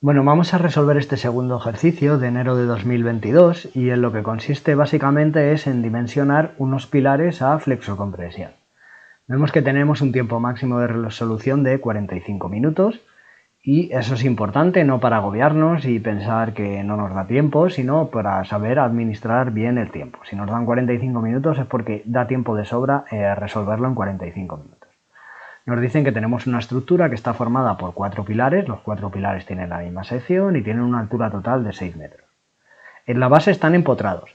Bueno, vamos a resolver este segundo ejercicio de enero de 2022 y en lo que consiste básicamente es en dimensionar unos pilares a flexocompresión. Vemos que tenemos un tiempo máximo de resolución de 45 minutos y eso es importante no para agobiarnos y pensar que no nos da tiempo, sino para saber administrar bien el tiempo. Si nos dan 45 minutos es porque da tiempo de sobra resolverlo en 45 minutos. Nos dicen que tenemos una estructura que está formada por 4 pilares, los 4 pilares tienen la misma sección y tienen una altura total de 6 metros. En la base están empotrados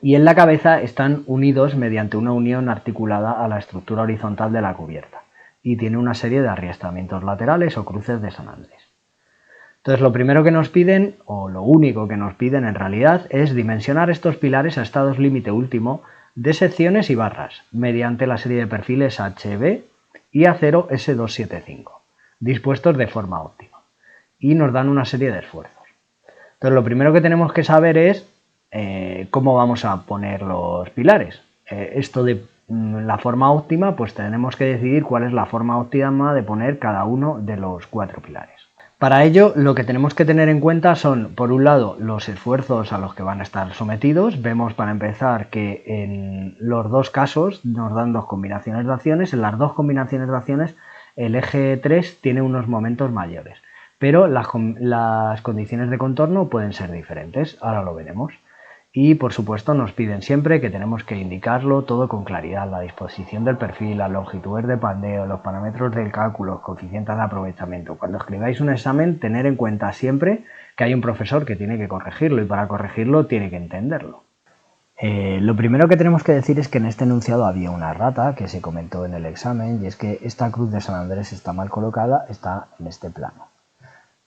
y en la cabeza están unidos mediante una unión articulada a la estructura horizontal de la cubierta y tiene una serie de arriestamientos laterales o cruces de San Andrés. Entonces lo primero que nos piden, o lo único que nos piden en realidad, es dimensionar estos pilares a estados límite último de secciones y barras mediante la serie de perfiles HB y acero S275, dispuestos de forma óptima. Y nos dan una serie de esfuerzos. Entonces lo primero que tenemos que saber es cómo vamos a poner los pilares. Esto de la forma óptima, pues tenemos que decidir cuál es la forma óptima de poner cada uno de los 4 pilares. Para ello, lo que tenemos que tener en cuenta son, por un lado, los esfuerzos a los que van a estar sometidos. Vemos para empezar que en los dos casos nos dan dos combinaciones de acciones. En las dos combinaciones de acciones el eje 3 tiene unos momentos mayores, pero las condiciones de contorno pueden ser diferentes. Ahora lo veremos. Y por supuesto nos piden siempre que tenemos que indicarlo todo con claridad, la disposición del perfil, las longitudes de pandeo, los parámetros del cálculo, los coeficientes de aprovechamiento. Cuando escribáis un examen, tener en cuenta siempre que hay un profesor que tiene que corregirlo y para corregirlo tiene que entenderlo. Lo primero que tenemos que decir es que en este enunciado había una errata que se comentó en el examen y es que esta cruz de San Andrés está mal colocada, está en este plano.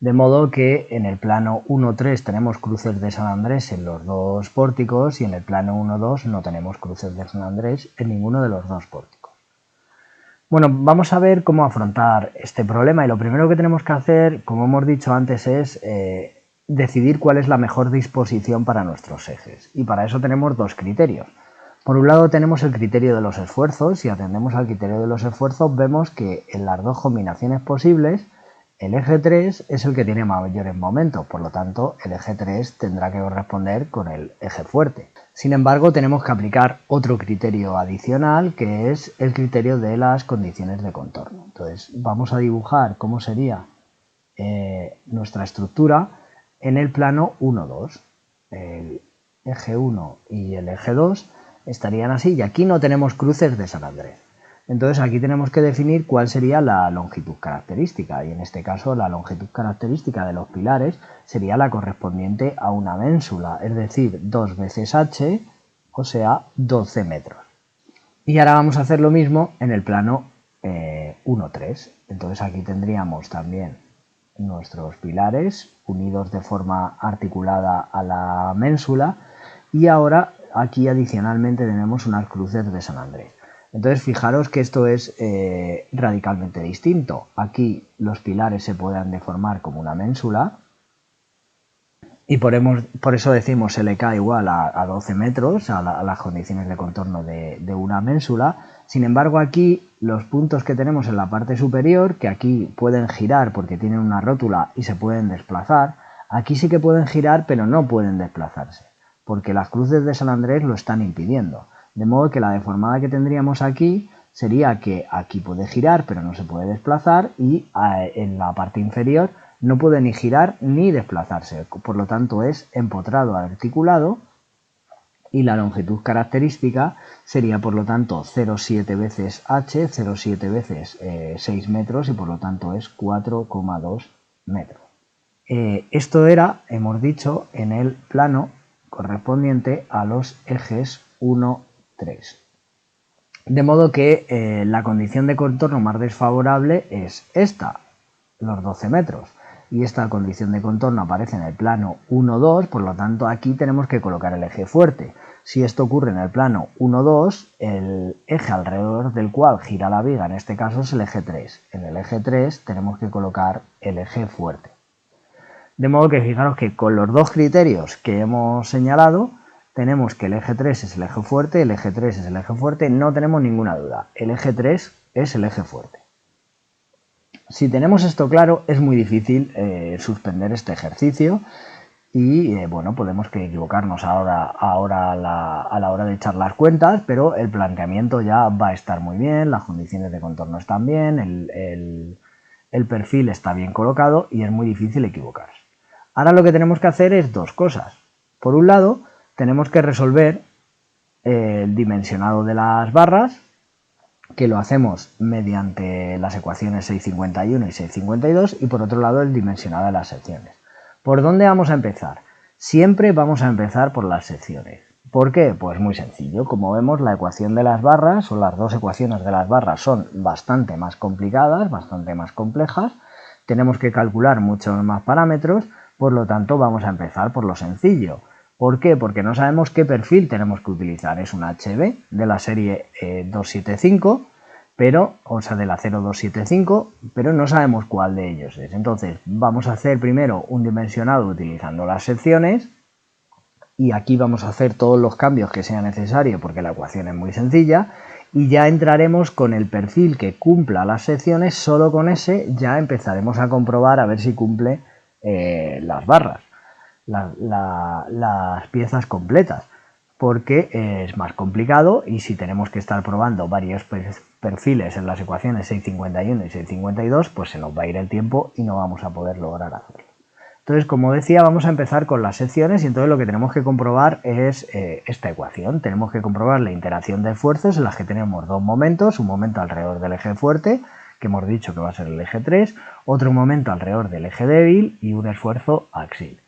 De modo que en el plano 1-3 tenemos cruces de San Andrés en los dos pórticos y en el plano 1-2 no tenemos cruces de San Andrés en ninguno de los dos pórticos. Bueno, vamos a ver cómo afrontar este problema y lo primero que tenemos que hacer, como hemos dicho antes, es decidir cuál es la mejor disposición para nuestros ejes. Y para eso tenemos dos criterios. Por un lado tenemos el criterio de los esfuerzos. Si atendemos al criterio de los esfuerzos vemos que en las dos combinaciones posibles el eje 3 es el que tiene mayores momentos, por lo tanto el eje 3 tendrá que corresponder con el eje fuerte. Sin embargo, tenemos que aplicar otro criterio adicional que es el criterio de las condiciones de contorno. Entonces vamos a dibujar cómo sería nuestra estructura en el plano 1-2. El eje 1 y el eje 2 estarían así y aquí no tenemos cruces de San Andrés. Entonces aquí tenemos que definir cuál sería la longitud característica y en este caso la longitud característica de los pilares sería la correspondiente a una ménsula, es decir, 2 veces h, o sea, 12 metros. Y ahora vamos a hacer lo mismo en el plano 1-3. Entonces aquí tendríamos también nuestros pilares unidos de forma articulada a la ménsula y ahora aquí adicionalmente tenemos unas cruces de San Andrés. Entonces fijaros que esto es radicalmente distinto. Aquí los pilares se pueden deformar como una ménsula y por eso decimos LK igual a 12 metros a las condiciones de contorno de una ménsula. Sin embargo aquí los puntos que tenemos en la parte superior, que aquí pueden girar porque tienen una rótula y se pueden desplazar, aquí sí que pueden girar pero no pueden desplazarse porque las cruces de San Andrés lo están impidiendo. De modo que la deformada que tendríamos aquí sería que aquí puede girar pero no se puede desplazar y en la parte inferior no puede ni girar ni desplazarse. Por lo tanto es empotrado articulado y la longitud característica sería por lo tanto 0,7 veces h, 0,7 veces 6 metros y por lo tanto es 4,2 metros. Esto era, hemos dicho, en el plano correspondiente a los ejes 1, 3. De modo que la condición de contorno más desfavorable es esta, los 12 metros. Y esta condición de contorno aparece en el plano 1, 2, por lo tanto aquí tenemos que colocar el eje fuerte. Si esto ocurre en el plano 1, 2, el eje alrededor del cual gira la viga, en este caso es el eje 3. En el eje 3 tenemos que colocar el eje fuerte. De modo que fijaros que con los dos criterios que hemos señalado, tenemos que el eje 3 es el eje fuerte, el eje 3 es el eje fuerte, no tenemos ninguna duda. El eje 3 es el eje fuerte. Si tenemos esto claro, es muy difícil suspender este ejercicio y bueno, podemos que equivocarnos ahora a la hora de echar las cuentas, pero el planteamiento ya va a estar muy bien, las condiciones de contorno están bien, el perfil está bien colocado y es muy difícil equivocarse. Ahora lo que tenemos que hacer es dos cosas. Por un lado, tenemos que resolver el dimensionado de las barras, que lo hacemos mediante las ecuaciones 651 y 652, y por otro lado el dimensionado de las secciones. ¿Por dónde vamos a empezar? Siempre vamos a empezar por las secciones. ¿Por qué? Pues muy sencillo. Como vemos, la ecuación de las barras, o las dos ecuaciones de las barras, son bastante más complicadas, bastante más complejas. Tenemos que calcular muchos más parámetros, por lo tanto vamos a empezar por lo sencillo. ¿Por qué? Porque no sabemos qué perfil tenemos que utilizar. Es un HB de la serie 275, o sea, de la 0275, pero no sabemos cuál de ellos es. Entonces vamos a hacer primero un dimensionado utilizando las secciones, y aquí vamos a hacer todos los cambios que sea necesario porque la ecuación es muy sencilla, y ya entraremos con el perfil que cumpla las secciones. Solo con ese ya empezaremos a comprobar a ver si cumple las barras, las piezas completas, porque es más complicado, y si tenemos que estar probando varios perfiles en las ecuaciones 651 y 652, pues se nos va a ir el tiempo y no vamos a poder lograr hacerlo. Entonces, como decía, vamos a empezar con las secciones, y entonces lo que tenemos que comprobar es esta ecuación. Tenemos que comprobar la interacción de esfuerzos en las que tenemos dos momentos: un momento alrededor del eje fuerte, que hemos dicho que va a ser el eje 3, otro momento alrededor del eje débil y un esfuerzo axial.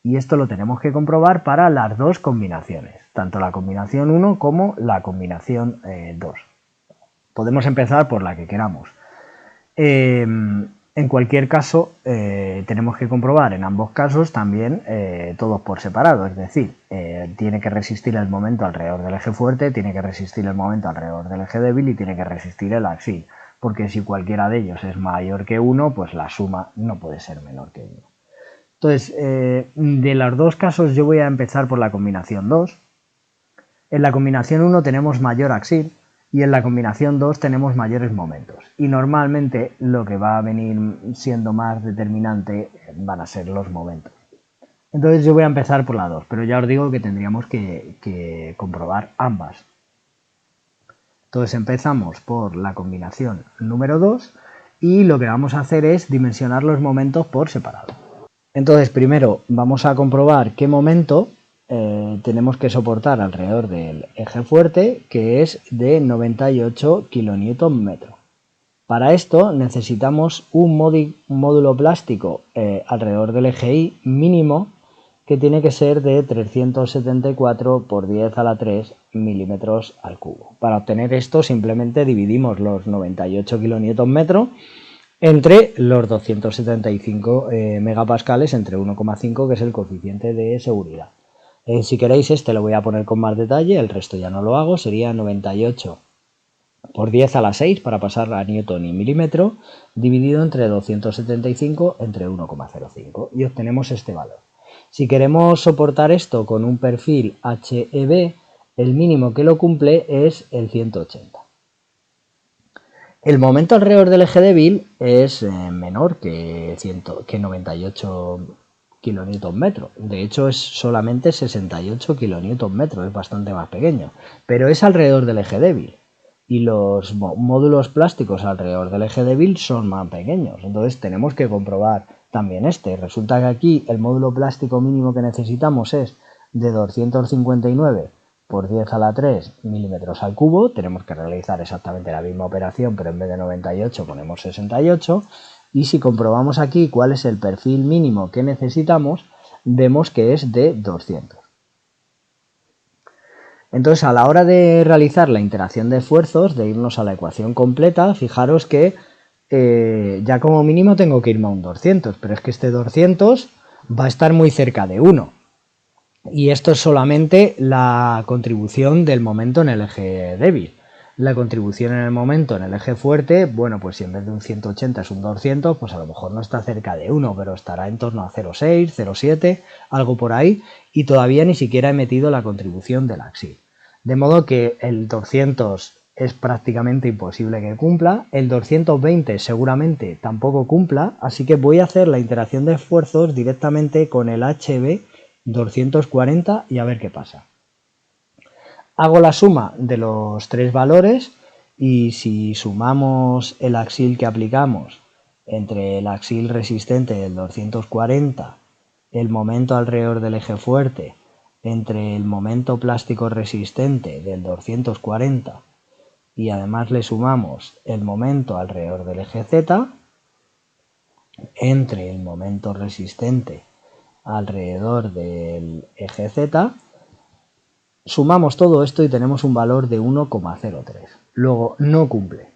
Y esto lo tenemos que comprobar para las dos combinaciones, tanto la combinación 1 como la combinación 2. Podemos empezar por la que queramos. En cualquier caso, tenemos que comprobar en ambos casos también todos por separado, es decir, tiene que resistir el momento alrededor del eje fuerte, tiene que resistir el momento alrededor del eje débil y tiene que resistir el axial, porque si cualquiera de ellos es mayor que 1, pues la suma no puede ser menor que 1. Entonces, de los dos casos yo voy a empezar por la combinación 2. En la combinación 1 tenemos mayor axial y en la combinación 2 tenemos mayores momentos. Y normalmente lo que va a venir siendo más determinante van a ser los momentos. Entonces yo voy a empezar por la 2, pero ya os digo que tendríamos que comprobar ambas. Entonces empezamos por la combinación número 2 y lo que vamos a hacer es dimensionar los momentos por separado. Entonces primero vamos a comprobar qué momento tenemos que soportar alrededor del eje fuerte, que es de 98 kN/m. Para esto necesitamos un módulo plástico alrededor del eje Y mínimo, que tiene que ser de 374 por 10 a la 3 milímetros al cubo. Para obtener esto simplemente dividimos los 98 kN/m entre los 275 megapascales entre 1,5, que es el coeficiente de seguridad. Si queréis, este lo voy a poner con más detalle, el resto ya no lo hago. Sería 98 por 10 a la 6 para pasar a newton y milímetro, dividido entre 275 entre 1,05, y obtenemos este valor. Si queremos soportar esto con un perfil HEB, el mínimo que lo cumple es el 180. El momento alrededor del eje débil es menor que 98 kN/m. De hecho, es solamente 68 kN/m, es bastante más pequeño, pero es alrededor del eje débil. Y los módulos plásticos alrededor del eje débil son más pequeños. Entonces tenemos que comprobar también este. Resulta que aquí el módulo plástico mínimo que necesitamos es de 259 por 10 a la 3 milímetros al cubo. Tenemos que realizar exactamente la misma operación, pero en vez de 98 ponemos 68. Y si comprobamos aquí cuál es el perfil mínimo que necesitamos, vemos que es de 200. Entonces, a la hora de realizar la interacción de esfuerzos, de irnos a la ecuación completa, fijaros que ya como mínimo tengo que irme a un 200, pero es que este 200 va a estar muy cerca de 1. Y esto es solamente la contribución del momento en el eje débil. La contribución en el momento en el eje fuerte, bueno, pues si en vez de un 180 es un 200, pues a lo mejor no está cerca de 1, pero estará en torno a 0,6, 0,7, algo por ahí, y todavía ni siquiera he metido la contribución del axial. De modo que el 200 es prácticamente imposible que cumpla, el 220 seguramente tampoco cumpla, así que voy a hacer la interacción de esfuerzos directamente con el HB 240 y a ver qué pasa. Hago la suma de los tres valores y si sumamos el axil que aplicamos entre el axil resistente del 240, el momento alrededor del eje fuerte, entre el momento plástico resistente del 240 y además le sumamos el momento alrededor del eje Z, entre el momento resistente alrededor del eje Z, sumamos todo esto y tenemos un valor de 1,03. Luego no cumple.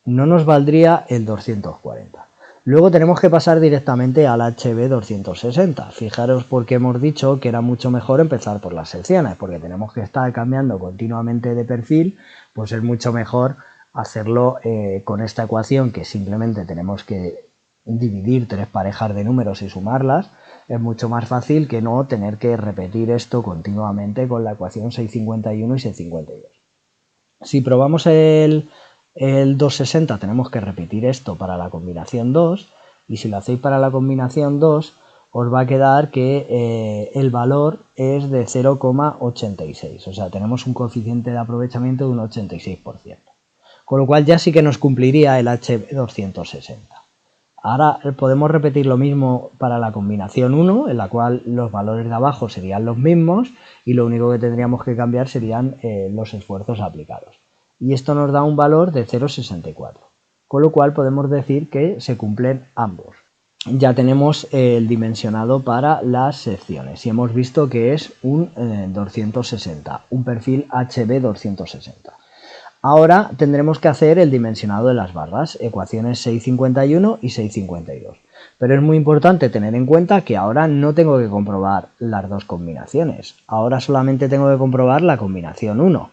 No nos valdría el 240. Luego tenemos que pasar directamente al HB 260. Fijaros porque hemos dicho que era mucho mejor empezar por las secciones, porque tenemos que estar cambiando continuamente de perfil, pues es mucho mejor hacerlo con esta ecuación que simplemente tenemos que dividir tres parejas de números y sumarlas. Es mucho más fácil que no tener que repetir esto continuamente con la ecuación 651 y 652. Si probamos el 260 tenemos que repetir esto para la combinación 2 y si lo hacéis para la combinación 2 os va a quedar que el valor es de 0,86, o sea tenemos un coeficiente de aprovechamiento de un 86%, con lo cual ya sí que nos cumpliría el HB260. Ahora podemos repetir lo mismo para la combinación 1, en la cual los valores de abajo serían los mismos y lo único que tendríamos que cambiar serían los esfuerzos aplicados. Y esto nos da un valor de 0,64, con lo cual podemos decir que se cumplen ambos. Ya tenemos el dimensionado para las secciones y hemos visto que es un 260, un perfil HB 260. Ahora tendremos que hacer el dimensionado de las barras, ecuaciones 651 y 652. Pero es muy importante tener en cuenta que ahora no tengo que comprobar las dos combinaciones. Ahora solamente tengo que comprobar la combinación 1.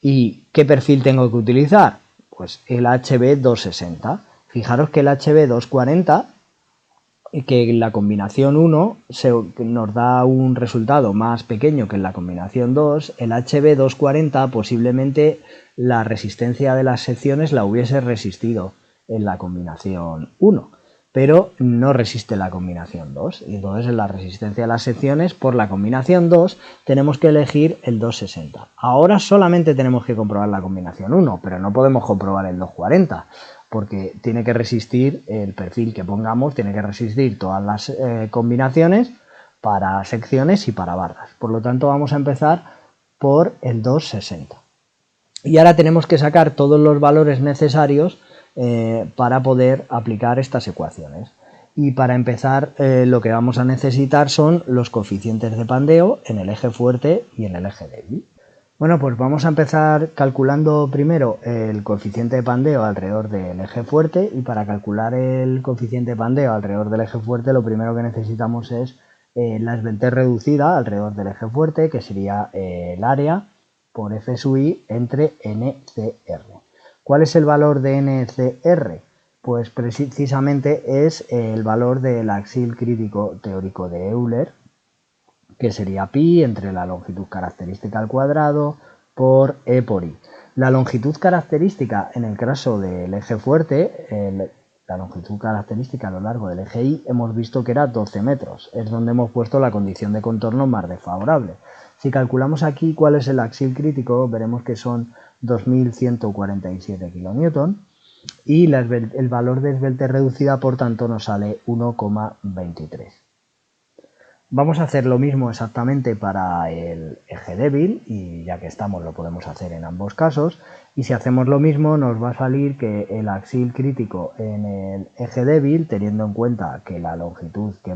¿Y qué perfil tengo que utilizar? Pues el HB 260. Fijaros que el HB 240, que en la combinación 1 nos da un resultado más pequeño que en la combinación 2, el HB 240 posiblemente la resistencia de las secciones la hubiese resistido en la combinación 1, pero no resiste la combinación 2. Y entonces en la resistencia de las secciones por la combinación 2 tenemos que elegir el 260. Ahora solamente tenemos que comprobar la combinación 1, pero no podemos comprobar el 240. Porque tiene que resistir el perfil que pongamos, tiene que resistir todas las combinaciones para secciones y para barras. Por lo tanto, vamos a empezar por el 260. Y ahora tenemos que sacar todos los valores necesarios para poder aplicar estas ecuaciones. Y para empezar, lo que vamos a necesitar son los coeficientes de pandeo en el eje fuerte y en el eje débil. Bueno, pues vamos a empezar calculando primero el coeficiente de pandeo alrededor del eje fuerte y para calcular el coeficiente de pandeo alrededor del eje fuerte lo primero que necesitamos es la esbeltez reducida alrededor del eje fuerte, que sería el área por F sub I entre NCR. ¿Cuál es el valor de NCR? Pues precisamente es el valor del axil crítico teórico de Euler, que sería pi entre la longitud característica al cuadrado por E por I. La longitud característica en el caso del eje fuerte, la longitud característica a lo largo del eje Y, hemos visto que era 12 metros. Es donde hemos puesto la condición de contorno más desfavorable. Si calculamos aquí cuál es el axil crítico, veremos que son 2147 kN y el valor de esbeltez reducida, por tanto, nos sale 1,23. Vamos a hacer lo mismo exactamente para el eje débil y ya que estamos lo podemos hacer en ambos casos, y si hacemos lo mismo nos va a salir que el axil crítico en el eje débil, teniendo en cuenta que la longitud que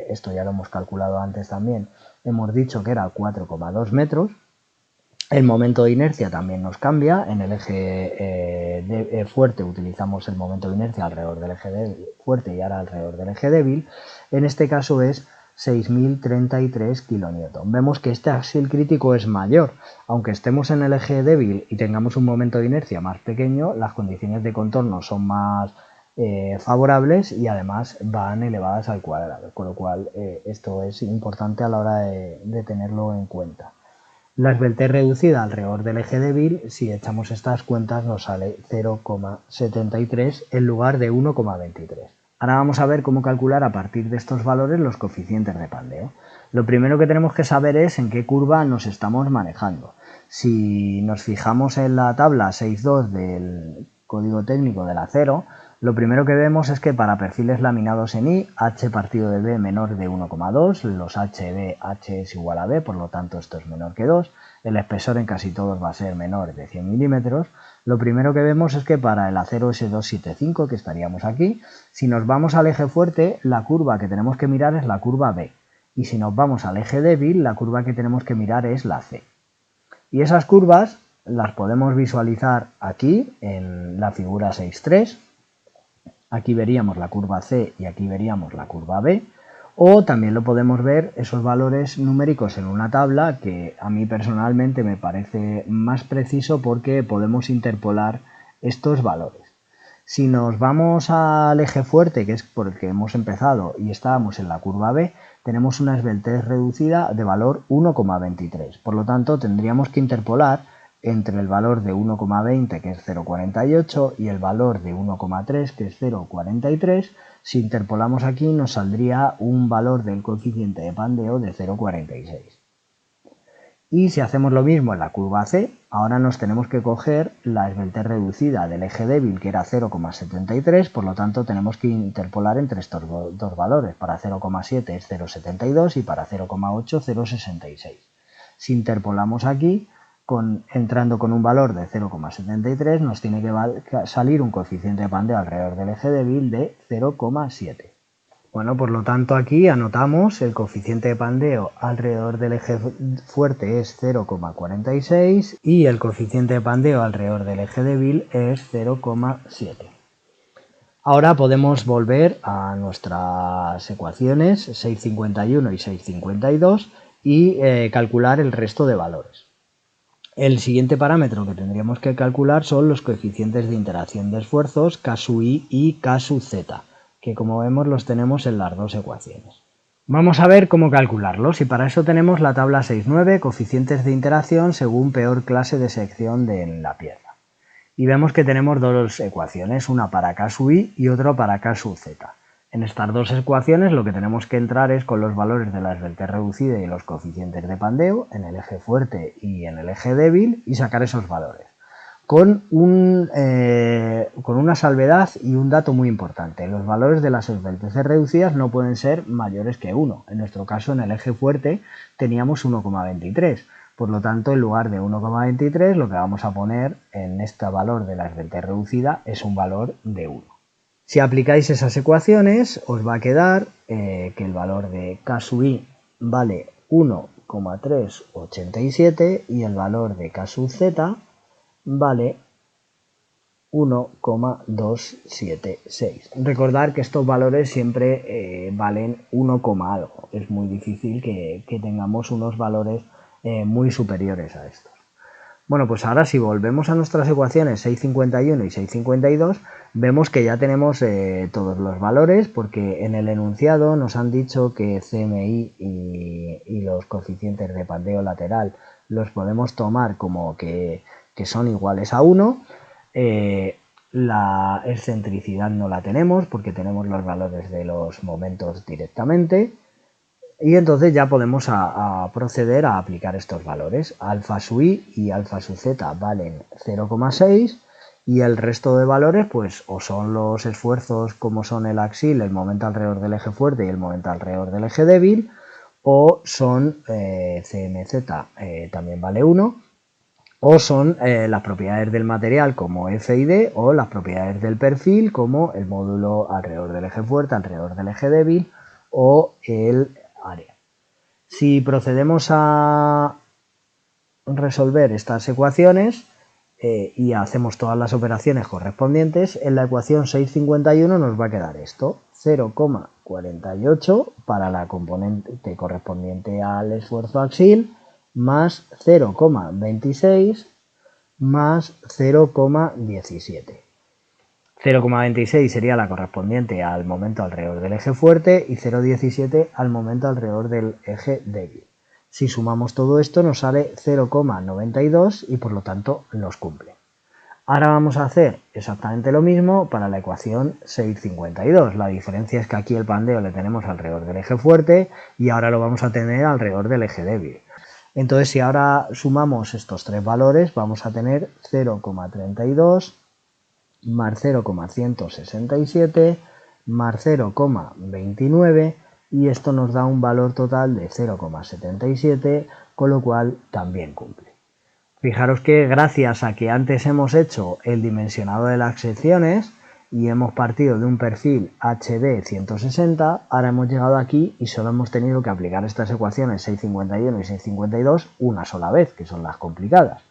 esto ya lo hemos calculado antes también, hemos dicho que era 4,2 metros, el momento de inercia también nos cambia, en el eje fuerte utilizamos el momento de inercia alrededor del eje fuerte y ahora alrededor del eje débil, en este caso es 6.033 kN. Vemos que este axil crítico es mayor, aunque estemos en el eje débil y tengamos un momento de inercia más pequeño, las condiciones de contorno son más favorables y además van elevadas al cuadrado, con lo cual esto es importante a la hora de tenerlo en cuenta. La esbeltez reducida alrededor del eje débil, si echamos estas cuentas, nos sale 0,73 en lugar de 1,23. Ahora vamos a ver cómo calcular a partir de estos valores los coeficientes de pandeo. Lo primero que tenemos que saber es en qué curva nos estamos manejando. Si nos fijamos en la tabla 6.2 del código técnico del acero, lo primero que vemos es que para perfiles laminados en I, H partido de B menor de 1,2, los HB, H es igual a B, por lo tanto esto es menor que 2, el espesor en casi todos va a ser menor de 100 milímetros, lo primero que vemos es que para el acero S275, que estaríamos aquí, si nos vamos al eje fuerte, la curva que tenemos que mirar es la curva B, y si nos vamos al eje débil, la curva que tenemos que mirar es la C. Y esas curvas las podemos visualizar aquí en la figura 6.3. Aquí veríamos la curva C y aquí veríamos la curva B. O también lo podemos ver esos valores numéricos en una tabla que a mí personalmente me parece más preciso porque podemos interpolar estos valores. Si nos vamos al eje fuerte, que es por el que hemos empezado, y estábamos en la curva B, tenemos una esbeltez reducida de valor 1,23. Por lo tanto, tendríamos que interpolar entre el valor de 1,20, que es 0,48, y el valor de 1,3, que es 0,43. Si interpolamos aquí, nos saldría un valor del coeficiente de pandeo de 0,46. Y si hacemos lo mismo en la curva C, ahora nos tenemos que coger la esbeltez reducida del eje débil, que era 0,73, por lo tanto tenemos que interpolar entre estos dos valores. Para 0,7 es 0,72 y para 0,8 0,66. Si interpolamos aquí, entrando con un valor de 0,73, nos tiene que salir un coeficiente de pandeo alrededor del eje débil de 0,7. Bueno, por lo tanto aquí anotamos el coeficiente de pandeo alrededor del eje fuerte es 0,46 y el coeficiente de pandeo alrededor del eje débil es 0,7. Ahora podemos volver a nuestras ecuaciones 651 y 652 y calcular el resto de valores. El siguiente parámetro que tendríamos que calcular son los coeficientes de interacción de esfuerzos K sub I y K sub Z, que como vemos los tenemos en las dos ecuaciones. Vamos a ver cómo calcularlos y para eso tenemos la tabla 6.9, coeficientes de interacción según peor clase de sección de la pieza. Y vemos que tenemos dos ecuaciones, una para K sub I y otra para K sub Z. En estas dos ecuaciones lo que tenemos que entrar es con los valores de la esbeltez reducida y los coeficientes de pandeo en el eje fuerte y en el eje débil y sacar esos valores. Con una salvedad y un dato muy importante. Los valores de las esbelteces reducidas no pueden ser mayores que 1. En nuestro caso, en el eje fuerte teníamos 1,23. Por lo tanto, en lugar de 1,23, lo que vamos a poner en este valor de la esbeltez reducida es un valor de 1. Si aplicáis esas ecuaciones, os va a quedar que el valor de K sub I vale 1,387 y el valor de K sub Z vale 1,276. Recordar que estos valores siempre valen 1, algo. Es muy difícil que tengamos unos valores muy superiores a estos. Bueno, pues ahora si volvemos a nuestras ecuaciones 651 y 652, vemos que ya tenemos todos los valores porque en el enunciado nos han dicho que CMI y los coeficientes de pandeo lateral los podemos tomar como que son iguales a 1. La excentricidad no la tenemos porque tenemos los valores de los momentos directamente. Y entonces ya podemos proceder a aplicar estos valores. Alfa sub I y alfa sub Z valen 0,6 y el resto de valores pues o son los esfuerzos como son el axil, el momento alrededor del eje fuerte y el momento alrededor del eje débil, o son CMZ también vale 1, o son las propiedades del material como F y D, o las propiedades del perfil como el módulo alrededor del eje fuerte, alrededor del eje débil, o el área. Si procedemos a resolver estas ecuaciones y hacemos todas las operaciones correspondientes, en la ecuación 651 nos va a quedar esto, 0,48 para la componente correspondiente al esfuerzo axil, más 0,26 más 0,17. 0,26 sería la correspondiente al momento alrededor del eje fuerte y 0,17 al momento alrededor del eje débil. Si sumamos todo esto nos sale 0,92 y por lo tanto nos cumple. Ahora vamos a hacer exactamente lo mismo para la ecuación 652. La diferencia es que aquí el pandeo le tenemos alrededor del eje fuerte y ahora lo vamos a tener alrededor del eje débil. Entonces, si ahora sumamos estos tres valores, vamos a tener 0,32 más 0,167 más 0,29 y esto nos da un valor total de 0,77, con lo cual también cumple. Fijaros que gracias a que antes hemos hecho el dimensionado de las secciones y hemos partido de un perfil HD 160, ahora hemos llegado aquí y solo hemos tenido que aplicar estas ecuaciones 651 y 652 una sola vez, que son las complicadas.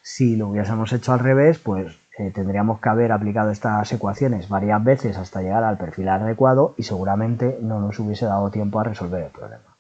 Si lo hubiésemos hecho al revés, pues tendríamos que haber aplicado estas ecuaciones varias veces hasta llegar al perfil adecuado y seguramente no nos hubiese dado tiempo a resolver el problema.